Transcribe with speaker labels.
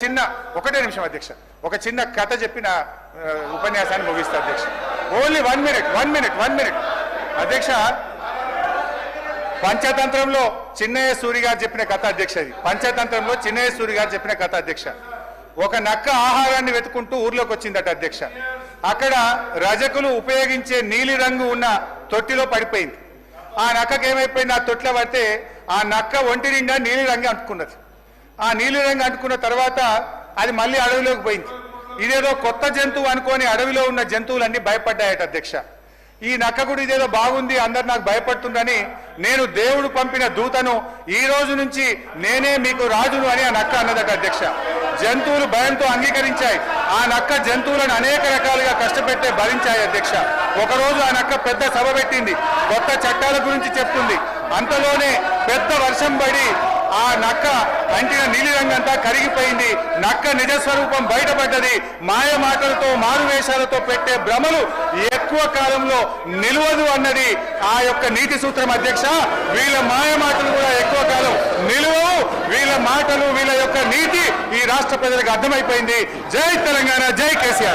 Speaker 1: చిన్న ఒకటే నిమిషం అధ్యక్ష, ఒక చిన్న కథ చెప్పిన ఉపన్యాసాన్ని ముగిస్తా అధ్యక్ష. ఓన్లీ 1 మినిట్ అధ్యక్ష. పంచతంత్రంలో చిన్నయ్య సూరి గారు చెప్పిన కథ అధ్యక్ష. ఇది పంచతంత్రంలో చిన్నయ్య సూరి గారు చెప్పిన కథ అధ్యక్ష. ఒక నక్క ఆహారాన్ని వెతుకుంటూ ఊర్లోకి వచ్చిందట అధ్యక్ష. అక్కడ రజకులు ఉపయోగించే నీలి రంగు ఉన్న తొట్టిలో పడిపోయింది. ఆ నక్కకి ఏమైపోయింది, ఆ తొట్టిలో పడితే ఆ నక్క ఒంటి నిండా నీలి రంగు అంటుకున్నది. ఆ నీలి రంగు అంటుకున్న తర్వాత అది మళ్ళీ అడవిలోకి పోయింది. ఇదేదో కొత్త జంతువు అనుకొని అడవిలో ఉన్న జంతువులన్నీ భయపడ్డాయట అధ్యక్ష. ఈ నక్క కూడా ఇదేదో బాగుంది, అందరు నాకు భయపడుతుందని నేను దేవుడు పంపిన దూతను, ఈ రోజు నుంచి నేనే మీకు రాజును అని ఆ నక్క అన్నదట అధ్యక్ష. జంతువులు భయంతో అంగీకరించాయి. ఆ నక్క జంతువులను అనేక రకాలుగా కష్టపెట్టే భరించాయి అధ్యక్ష. ఒకరోజు ఆ నక్క పెద్ద సభ పెట్టింది, కొత్త చట్టాల గురించి చెప్తుంది. అంతలోనే పెద్ద వర్షం పడి ఆ నక్క అంటిన నీలిరంగంతా కరిగిపోయింది. నక్క నిజస్వరూపం బయటపడ్డది. మాయ మాటలతో మారువేషాలతో పెట్టే భ్రమలు ఎక్కువ కాలంలో నిలవదు అన్నది ఆ యొక్క నీతి సూత్రం అధ్యక్ష. వీళ్ళ మాయ మాటలు కూడా ఎక్కువ కాలం నిలవవు. వీళ్ళ మాటలు, వీళ్ళ యొక్క నీతి ఈ రాష్ట్ర ప్రజలకు అర్థమైపోయింది. జై తెలంగాణ, జై కేసీఆర్.